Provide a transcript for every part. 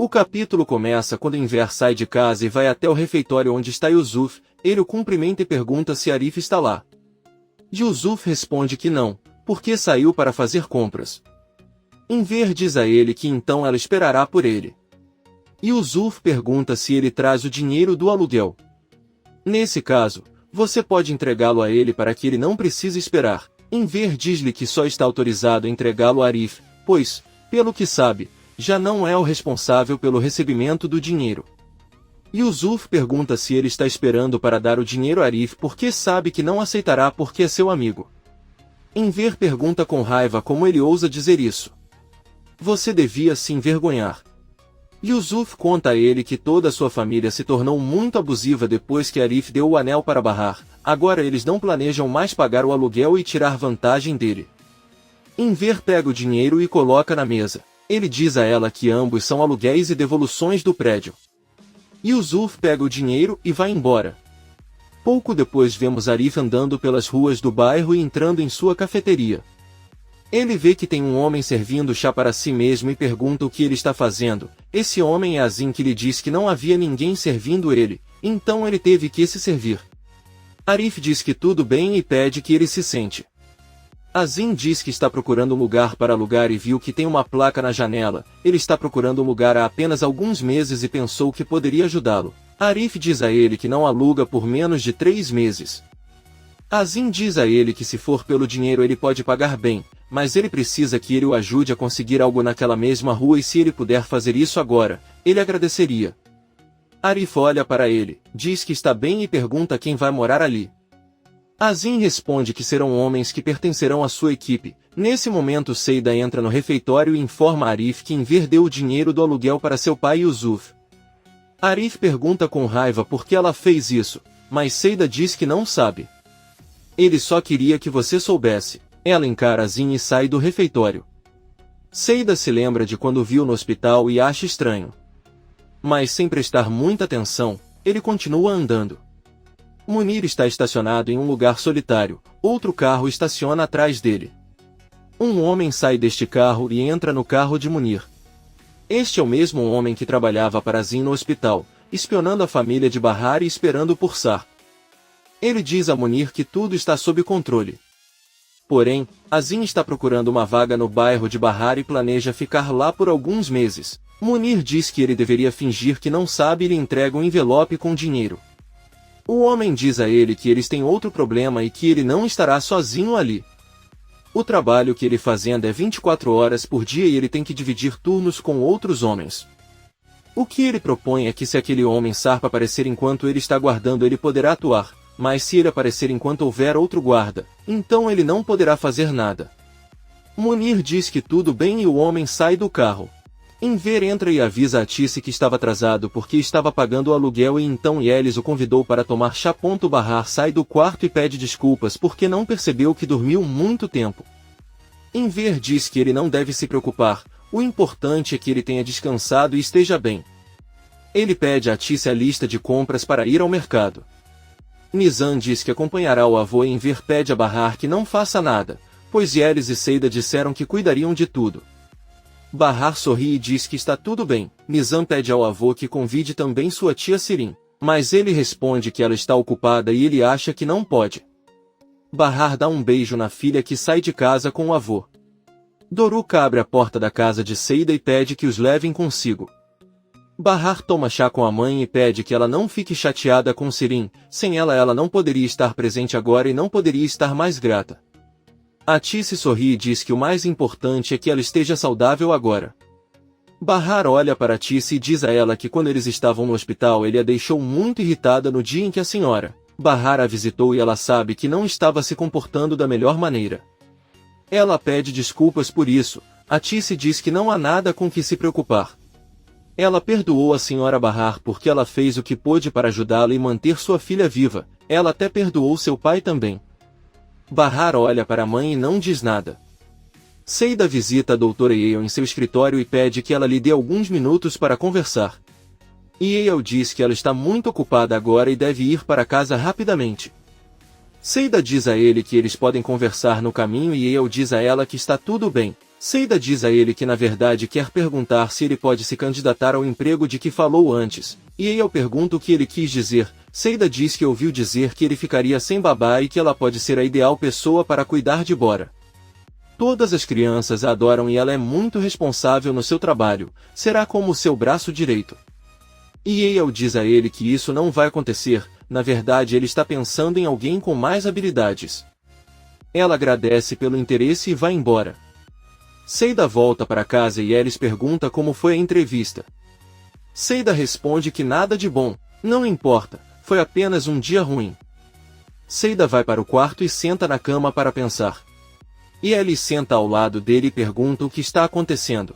O capítulo começa quando Enver sai de casa e vai até o refeitório onde está Yusuf. Ele o cumprimenta e pergunta se Arif está lá. Yusuf responde que não, porque saiu para fazer compras. Enver diz a ele que então ela esperará por ele. Yusuf pergunta se ele traz o dinheiro do aluguel. Nesse caso, você pode entregá-lo a ele para que ele não precise esperar. Enver diz-lhe que só está autorizado a entregá-lo a Arif, pois, pelo que sabe, já não é o responsável pelo recebimento do dinheiro. Yusuf pergunta se ele está esperando para dar o dinheiro a Arif porque sabe que não aceitará porque é seu amigo. Enver pergunta com raiva como ele ousa dizer isso. Você devia se envergonhar. Yusuf conta a ele que toda a sua família se tornou muito abusiva depois que Arif deu o anel para Bahar. Agora eles não planejam mais pagar o aluguel e tirar vantagem dele. Enver pega o dinheiro e coloca na mesa. Ele diz a ela que ambos são aluguéis e devoluções do prédio. Yusuf pega o dinheiro e vai embora. Pouco depois vemos Arif andando pelas ruas do bairro e entrando em sua cafeteria. Ele vê que tem um homem servindo chá para si mesmo e pergunta o que ele está fazendo. Esse homem é Azim, que lhe diz que não havia ninguém servindo ele, então ele teve que se servir. Arif diz que tudo bem e pede que ele se sente. Azim diz que está procurando um lugar para alugar e viu que tem uma placa na janela. Ele está procurando um lugar há apenas alguns meses e pensou que poderia ajudá-lo. Arif diz a ele que não aluga por menos de 3 meses. Azim diz a ele que se for pelo dinheiro ele pode pagar bem, mas ele precisa que ele o ajude a conseguir algo naquela mesma rua e se ele puder fazer isso agora, ele agradeceria. Arif olha para ele, diz que está bem e pergunta quem vai morar ali. Azim responde que serão homens que pertencerão à sua equipe. Nesse momento Seida entra no refeitório e informa a Arif que Enver deu o dinheiro do aluguel para seu pai Yusuf. Arif pergunta com raiva por que ela fez isso, mas Seida diz que não sabe. Ele só queria que você soubesse. Ela encara Azim e sai do refeitório. Seida se lembra de quando o viu no hospital e acha estranho. Mas sem prestar muita atenção, ele continua andando. Munir está estacionado em um lugar solitário, outro carro estaciona atrás dele. Um homem sai deste carro e entra no carro de Munir. Este é o mesmo homem que trabalhava para Azim no hospital, espionando a família de Bahar e esperando por Sar. Ele diz a Munir que tudo está sob controle. Porém, Azim está procurando uma vaga no bairro de Bahar e planeja ficar lá por alguns meses. Munir diz que ele deveria fingir que não sabe e lhe entrega um envelope com dinheiro. O homem diz a ele que eles têm outro problema e que ele não estará sozinho ali. O trabalho que ele fazendo é 24 horas por dia e ele tem que dividir turnos com outros homens. O que ele propõe é que se aquele homem Sarpa aparecer enquanto ele está guardando ele poderá atuar, mas se ele aparecer enquanto houver outro guarda, então ele não poderá fazer nada. Munir diz que tudo bem e o homem sai do carro. Enver entra e avisa a Tice que estava atrasado porque estava pagando o aluguel e então Yelis o convidou para tomar chá. Bahar sai do quarto e pede desculpas porque não percebeu que dormiu muito tempo. Enver diz que ele não deve se preocupar, o importante é que ele tenha descansado e esteja bem. Ele pede a Tice a lista de compras para ir ao mercado. Nizam diz que acompanhará o avô e Enver pede a Bahar que não faça nada, pois Yelis e Seida disseram que cuidariam de tudo. Bahar sorri e diz que está tudo bem. Nizam pede ao avô que convide também sua tia Sirin, mas ele responde que ela está ocupada e ele acha que não pode. Bahar dá um beijo na filha que sai de casa com o avô. Doruk abre a porta da casa de Seida e pede que os levem consigo. Bahar toma chá com a mãe e pede que ela não fique chateada com Sirin, sem ela não poderia estar presente agora e não poderia estar mais grata. A Tice sorri e diz que o mais importante é que ela esteja saudável agora. Bahar olha para Tice e diz a ela que quando eles estavam no hospital ele a deixou muito irritada no dia em que a senhora Bahar a visitou e ela sabe que não estava se comportando da melhor maneira. Ela pede desculpas por isso. A Tice diz que não há nada com que se preocupar. Ela perdoou a senhora Bahar porque ela fez o que pôde para ajudá-la e manter sua filha viva. Ela até perdoou seu pai também. Bahar olha para a mãe e não diz nada. Seida visita a doutora Yale em seu escritório e pede que ela lhe dê alguns minutos para conversar. Yale diz que ela está muito ocupada agora e deve ir para casa rapidamente. Seida diz a ele que eles podem conversar no caminho e Yale diz a ela que está tudo bem. Seida diz a ele que na verdade quer perguntar se ele pode se candidatar ao emprego de que falou antes, e Eiel pergunta o que ele quis dizer. Seida diz que ouviu dizer que ele ficaria sem babá e que ela pode ser a ideal pessoa para cuidar de Bora. Todas as crianças a adoram e ela é muito responsável no seu trabalho, será como o seu braço direito. E Eiel diz a ele que isso não vai acontecer, na verdade ele está pensando em alguém com mais habilidades. Ela agradece pelo interesse e vai embora. Seida volta para casa e Elis pergunta como foi a entrevista. Seida responde que nada de bom, não importa, foi apenas um dia ruim. Seida vai para o quarto e senta na cama para pensar. E Elis senta ao lado dele e pergunta o que está acontecendo.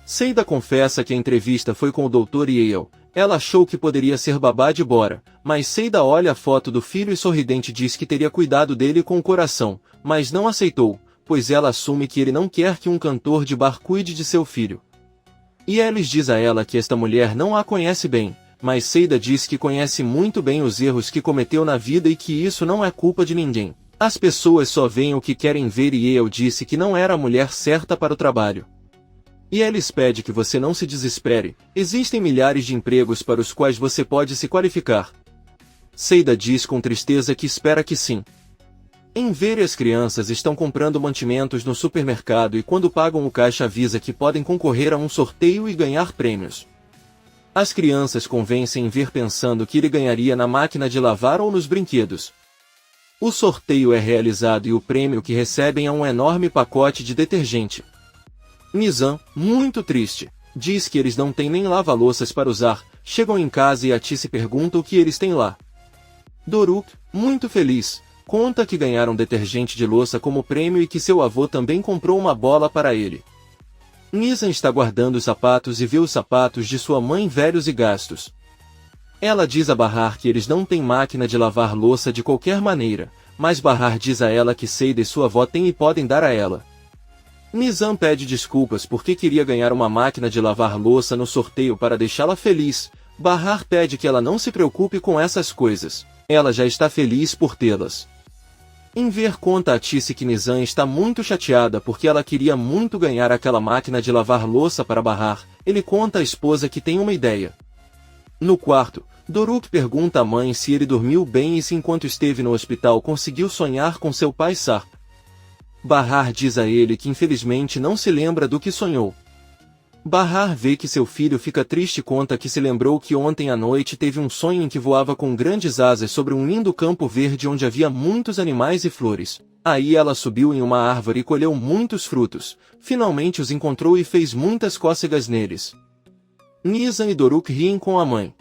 Seida confessa que a entrevista foi com o Dr. Eiel. Ela achou que poderia ser babá de Bora, mas Seida olha a foto do filho e sorridente diz que teria cuidado dele com o coração, mas não aceitou, pois ela assume que ele não quer que um cantor de bar cuide de seu filho. E Elis diz a ela que esta mulher não a conhece bem, mas Seida diz que conhece muito bem os erros que cometeu na vida e que isso não é culpa de ninguém. As pessoas só veem o que querem ver e Eiel disse que não era a mulher certa para o trabalho. E Elis pede que você não se desespere, existem milhares de empregos para os quais você pode se qualificar. Seida diz com tristeza que espera que sim. Em ver as crianças estão comprando mantimentos no supermercado e quando pagam o caixa avisa que podem concorrer a um sorteio e ganhar prêmios. As crianças convencem Ver pensando que ele ganharia na máquina de lavar ou nos brinquedos. O sorteio é realizado e o prêmio que recebem é um enorme pacote de detergente. Nizam, muito triste, diz que eles não têm nem lava-louças para usar, chegam em casa e Ati se pergunta o que eles têm lá. Doruk, muito feliz, conta que ganharam detergente de louça como prêmio e que seu avô também comprou uma bola para ele. Nizam está guardando os sapatos e vê os sapatos de sua mãe velhos e gastos. Ela diz a Bahar que eles não têm máquina de lavar louça de qualquer maneira, mas Bahar diz a ela que Seida e sua avó têm e podem dar a ela. Nizam pede desculpas porque queria ganhar uma máquina de lavar louça no sorteio para deixá-la feliz. Bahar pede que ela não se preocupe com essas coisas, ela já está feliz por tê-las. Ver conta a Tice que Nizam está muito chateada porque ela queria muito ganhar aquela máquina de lavar louça para Bahar. Ele conta à esposa que tem uma ideia. No quarto, Doruk pergunta à mãe se ele dormiu bem e se enquanto esteve no hospital conseguiu sonhar com seu pai Sarp. Bahar diz a ele que infelizmente não se lembra do que sonhou. Bahar vê que seu filho fica triste e conta que se lembrou que ontem à noite teve um sonho em que voava com grandes asas sobre um lindo campo verde onde havia muitos animais e flores. Aí ela subiu em uma árvore e colheu muitos frutos, finalmente os encontrou e fez muitas cócegas neles. Nizam e Doruk riem com a mãe.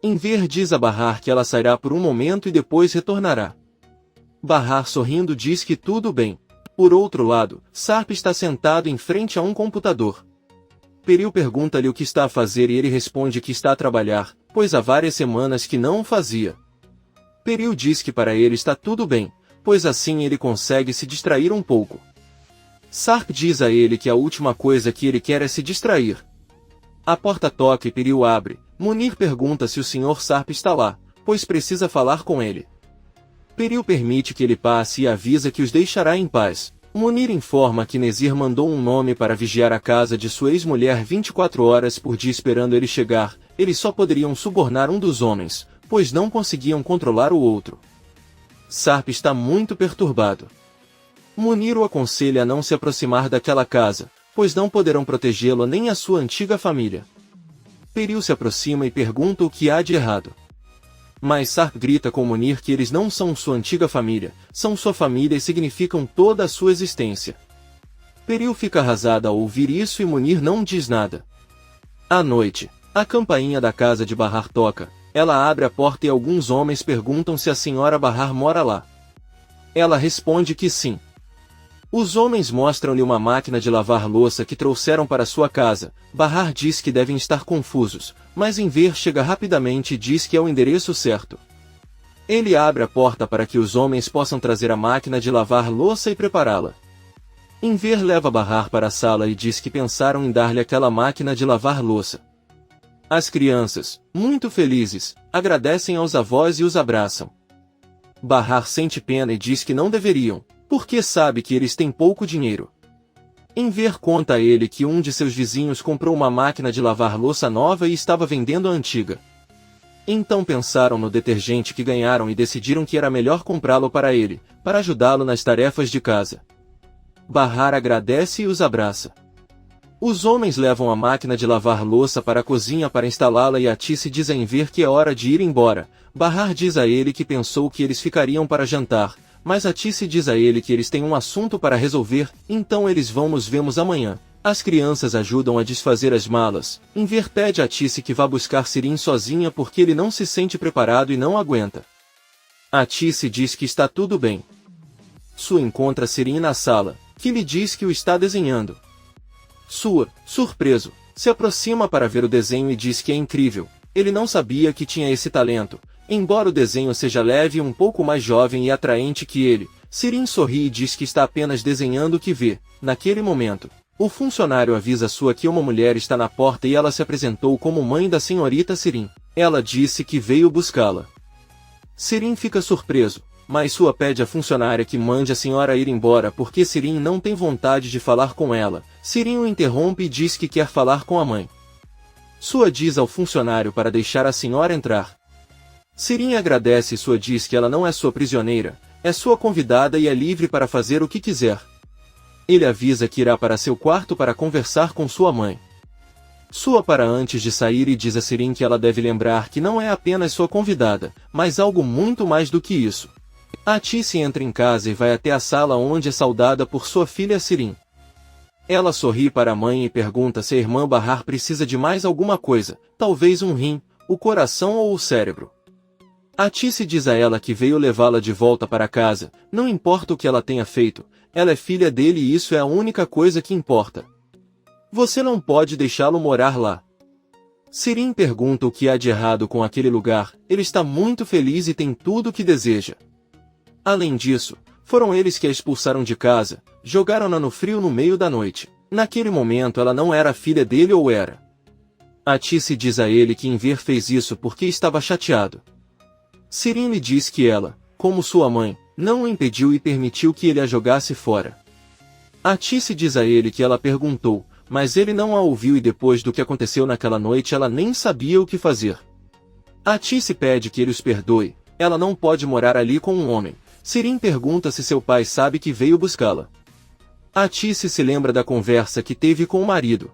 Ver diz a Bahar que ela sairá por um momento e depois retornará. Bahar sorrindo diz que tudo bem. Por outro lado, Sarp está sentado em frente a um computador. Peril pergunta-lhe o que está a fazer e ele responde que está a trabalhar, pois há várias semanas que não o fazia. Peril diz que para ele está tudo bem, pois assim ele consegue se distrair um pouco. Sarp diz a ele que a última coisa que ele quer é se distrair. A porta toca e Peril abre. Munir pergunta se o Sr. Sarp está lá, pois precisa falar com ele. Peril permite que ele passe e avisa que os deixará em paz. Munir informa que Nezir mandou um nome para vigiar a casa de sua ex-mulher 24 horas por dia esperando ele chegar. Eles só poderiam subornar um dos homens, pois não conseguiam controlar o outro. Sarp está muito perturbado. Munir o aconselha a não se aproximar daquela casa, pois não poderão protegê-lo nem a sua antiga família. Peril se aproxima e pergunta o que há de errado. Mas Sarp grita com Munir que eles não são sua antiga família, são sua família e significam toda a sua existência. Peril fica arrasada ao ouvir isso e Munir não diz nada. À noite, a campainha da casa de Bahar toca, ela abre a porta e alguns homens perguntam se a senhora Bahar mora lá. Ela responde que sim. Os homens mostram-lhe uma máquina de lavar louça que trouxeram para sua casa. Bahar diz que devem estar confusos, mas Ver chega rapidamente e diz que é o endereço certo. Ele abre a porta para que os homens possam trazer a máquina de lavar louça e prepará-la. Ver leva Bahar para a sala e diz que pensaram em dar-lhe aquela máquina de lavar louça. As crianças, muito felizes, agradecem aos avós e os abraçam. Bahar sente pena e diz que não deveriam, porque sabe que eles têm pouco dinheiro. Enver conta a ele que um de seus vizinhos comprou uma máquina de lavar louça nova e estava vendendo a antiga. Então pensaram no detergente que ganharam e decidiram que era melhor comprá-lo para ele, para ajudá-lo nas tarefas de casa. Bahar agradece e os abraça. Os homens levam a máquina de lavar louça para a cozinha para instalá-la e Atice diz a Enver que é hora de ir embora. Bahar diz a ele que pensou que eles ficariam para jantar, mas Atice diz a ele que eles têm um assunto para resolver, então eles vão nos vemos amanhã. As crianças ajudam a desfazer as malas. Enver pede a Atice que vá buscar Sirin sozinha porque ele não se sente preparado e não aguenta. Atice diz que está tudo bem. Sua encontra Sirin na sala, que lhe diz que o está desenhando. Sua, surpreso, se aproxima para ver o desenho e diz que é incrível. Ele não sabia que tinha esse talento. Embora o desenho seja leve e um pouco mais jovem e atraente que ele, Sirin sorri e diz que está apenas desenhando o que vê. Naquele momento, o funcionário avisa Sua que uma mulher está na porta e ela se apresentou como mãe da senhorita Sirin. Ela disse que veio buscá-la. Sirin fica surpreso, mas Sua pede à funcionária que mande a senhora ir embora porque Sirin não tem vontade de falar com ela. Sirin o interrompe e diz que quer falar com a mãe. Sua diz ao funcionário para deixar a senhora entrar. Sirin agradece e Sua diz que ela não é sua prisioneira, é sua convidada e é livre para fazer o que quiser. Ele avisa que irá para seu quarto para conversar com sua mãe. Sua para antes de sair e diz a Sirin que ela deve lembrar que não é apenas sua convidada, mas algo muito mais do que isso. Atice entra em casa e vai até a sala onde é saudada por sua filha Sirin. Ela sorri para a mãe e pergunta se a irmã Bahar precisa de mais alguma coisa, talvez um rim, o coração ou o cérebro. Atice diz a ela que veio levá-la de volta para casa, não importa o que ela tenha feito, ela é filha dele e isso é a única coisa que importa. Você não pode deixá-lo morar lá. Sirin pergunta o que há de errado com aquele lugar, ele está muito feliz e tem tudo o que deseja. Além disso, foram eles que a expulsaram de casa, jogaram-na no frio no meio da noite. Naquele momento ela não era filha dele ou era. Atice diz a ele que Enver fez isso porque estava chateado. Sirin lhe diz que ela, como sua mãe, não o impediu e permitiu que ele a jogasse fora. Atice diz a ele que ela perguntou, mas ele não a ouviu e depois do que aconteceu naquela noite ela nem sabia o que fazer. Atice pede que ele os perdoe, ela não pode morar ali com um homem. Sirin pergunta se seu pai sabe que veio buscá-la. Atice se lembra da conversa que teve com o marido.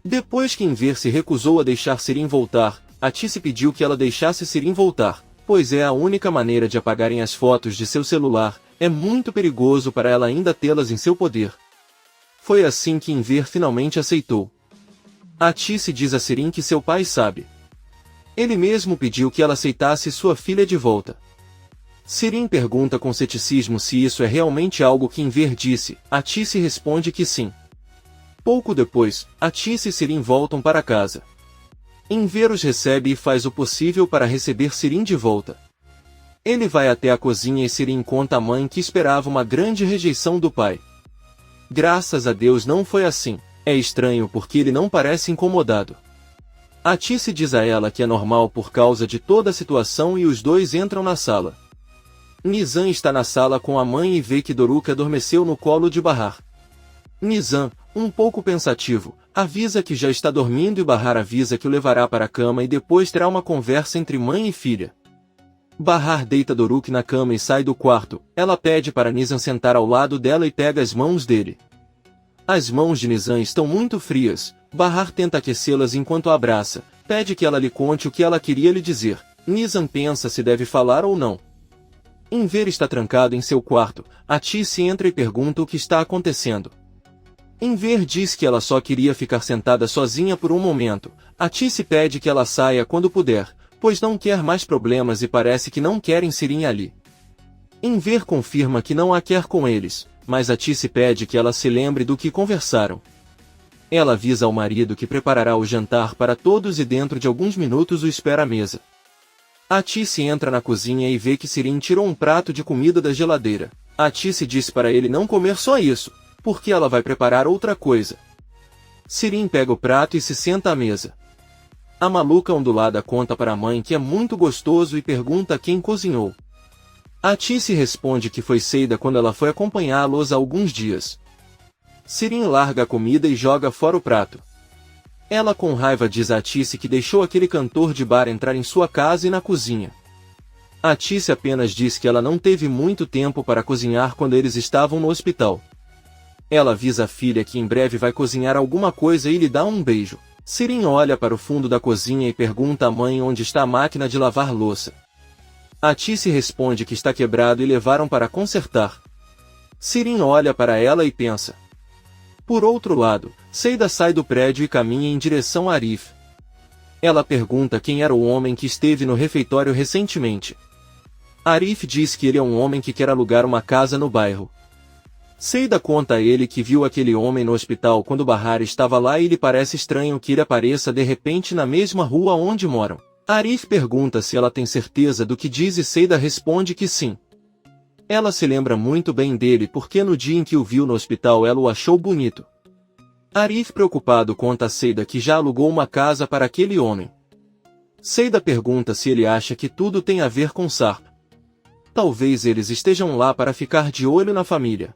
Depois que Enver se recusou a deixar Sirin voltar, Atice pediu que ela deixasse Sirin voltar, pois é a única maneira de apagarem as fotos de seu celular, é muito perigoso para ela ainda tê-las em seu poder. Foi assim que Enver finalmente aceitou. Atice diz a Sirin que seu pai sabe. Ele mesmo pediu que ela aceitasse sua filha de volta. Sirin pergunta com ceticismo se isso é realmente algo que Enver disse. Atice responde que sim. Pouco depois, Atice e Sirin voltam para casa. Enver os recebe e faz o possível para receber Sirin de volta. Ele vai até a cozinha e Sirin conta à mãe que esperava uma grande rejeição do pai. Graças a Deus não foi assim. É estranho porque ele não parece incomodado. Atice diz a ela que é normal por causa de toda a situação e os dois entram na sala. Nizam está na sala com a mãe e vê que Doruk adormeceu no colo de Bahar. Nizam, um pouco pensativo, avisa que já está dormindo e Bahar avisa que o levará para a cama e depois terá uma conversa entre mãe e filha. Bahar deita Doruk na cama e sai do quarto. Ela pede para Nizam sentar ao lado dela e pega as mãos dele. As mãos de Nizam estão muito frias. Bahar tenta aquecê-las enquanto a abraça. Pede que ela lhe conte o que ela queria lhe dizer. Nizam pensa se deve falar ou não. Enver está trancado em seu quarto. Atice entra e pergunta o que está acontecendo. Enver diz que ela só queria ficar sentada sozinha por um momento. Atice pede que ela saia quando puder, pois não quer mais problemas e parece que não querem Sirin ali. Enver confirma que não a quer com eles, mas Atice pede que ela se lembre do que conversaram. Ela avisa ao marido que preparará o jantar para todos e dentro de alguns minutos o espera à mesa. Atice entra na cozinha e vê que Sirin tirou um prato de comida da geladeira. Atice diz para ele não comer só isso, porque ela vai preparar outra coisa. Sirin pega o prato e se senta à mesa. A maluca ondulada conta para a mãe que é muito gostoso e pergunta quem cozinhou. Atice responde que foi Seida quando ela foi acompanhá-los há alguns dias. Sirin larga a comida e joga fora o prato. Ela com raiva diz a Atice que deixou aquele cantor de bar entrar em sua casa e na cozinha. Atice apenas diz que ela não teve muito tempo para cozinhar quando eles estavam no hospital. Ela avisa a filha que em breve vai cozinhar alguma coisa e lhe dá um beijo. Sirin olha para o fundo da cozinha e pergunta à mãe onde está a máquina de lavar louça. Atice responde que está quebrado e levaram para consertar. Sirin olha para ela e pensa. Por outro lado, Seida sai do prédio e caminha em direção a Arif. Ela pergunta quem era o homem que esteve no refeitório recentemente. Arif diz que ele é um homem que quer alugar uma casa no bairro. Seida conta a ele que viu aquele homem no hospital quando Bahar estava lá e lhe parece estranho que ele apareça de repente na mesma rua onde moram. Arif pergunta se ela tem certeza do que diz e Seida responde que sim. Ela se lembra muito bem dele porque no dia em que o viu no hospital ela o achou bonito. Arif preocupado conta a Seida que já alugou uma casa para aquele homem. Seida pergunta se ele acha que tudo tem a ver com Sarp. Talvez eles estejam lá para ficar de olho na família.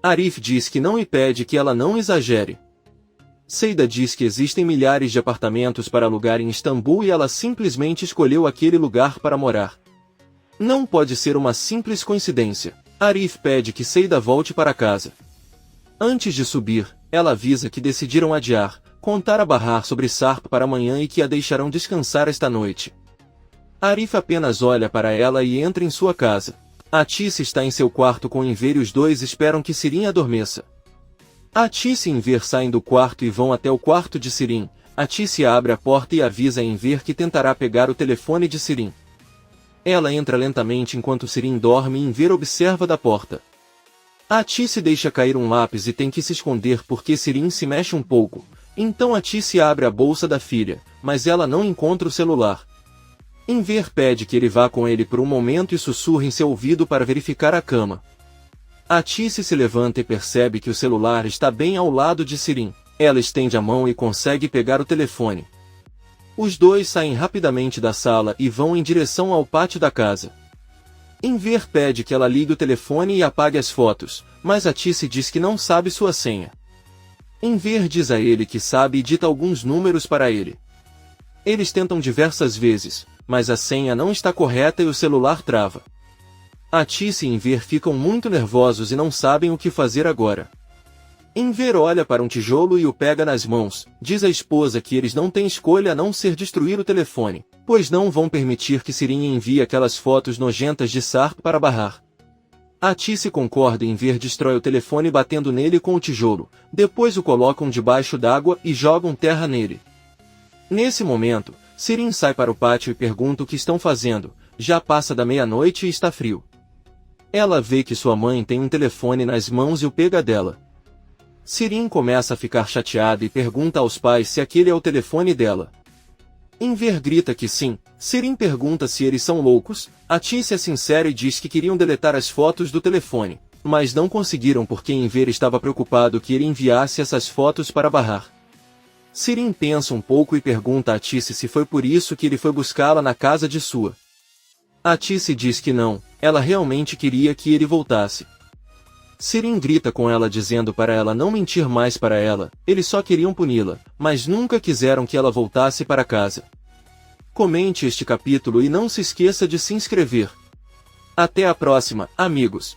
Arif diz que não e pede que ela não exagere. Seida diz que existem milhares de apartamentos para alugar em Istambul e ela simplesmente escolheu aquele lugar para morar. Não pode ser uma simples coincidência. Arif pede que Seida volte para casa. Antes de subir, ela avisa que decidiram adiar, contar a Bahar sobre Sarp para amanhã e que a deixarão descansar esta noite. Arif apenas olha para ela e entra em sua casa. Atice está em seu quarto com Enver e os dois esperam que Sirin adormeça. Atice e Enver saem do quarto e vão até o quarto de Sirin. Atice abre a porta e avisa a Enver que tentará pegar o telefone de Sirin. Ela entra lentamente enquanto Sirin dorme e Enver observa da porta. Atice deixa cair um lápis e tem que se esconder porque Sirin se mexe um pouco. Então Atice abre a bolsa da filha, mas ela não encontra o celular. Enver pede que ele vá com ele por um momento e sussurra em seu ouvido para verificar a cama. Atice se levanta e percebe que o celular está bem ao lado de Sirin. Ela estende a mão e consegue pegar o telefone. Os dois saem rapidamente da sala e vão em direção ao pátio da casa. Enver pede que ela ligue o telefone e apague as fotos, mas Atice diz que não sabe sua senha. Enver diz a ele que sabe e dita alguns números para ele. Eles tentam diversas vezes, mas a senha não está correta e o celular trava. Atice e Enver ficam muito nervosos e não sabem o que fazer agora. Enver olha para um tijolo e o pega nas mãos, diz à esposa que eles não têm escolha a não ser destruir o telefone, pois não vão permitir que Sirin envie aquelas fotos nojentas de Sarp para Bahar. Atice concorda e Enver destrói o telefone batendo nele com o tijolo, depois o colocam debaixo d'água e jogam terra nele. Nesse momento, Sirin sai para o pátio e pergunta o que estão fazendo, já passa da meia-noite e está frio. Ela vê que sua mãe tem um telefone nas mãos e o pega dela. Sirin começa a ficar chateada e pergunta aos pais se aquele é o telefone dela. Enver grita que sim. Sirin pergunta se eles são loucos. Atice é sincera e diz que queriam deletar as fotos do telefone, mas não conseguiram porque Enver estava preocupado que ele enviasse essas fotos para Bahar. Sirin pensa um pouco e pergunta a Atice se foi por isso que ele foi buscá-la na casa de sua. Atice diz que não, ela realmente queria que ele voltasse. Sirin grita com ela dizendo para ela não mentir mais para ela, eles só queriam puni-la, mas nunca quiseram que ela voltasse para casa. Comente este capítulo e não se esqueça de se inscrever. Até a próxima, amigos!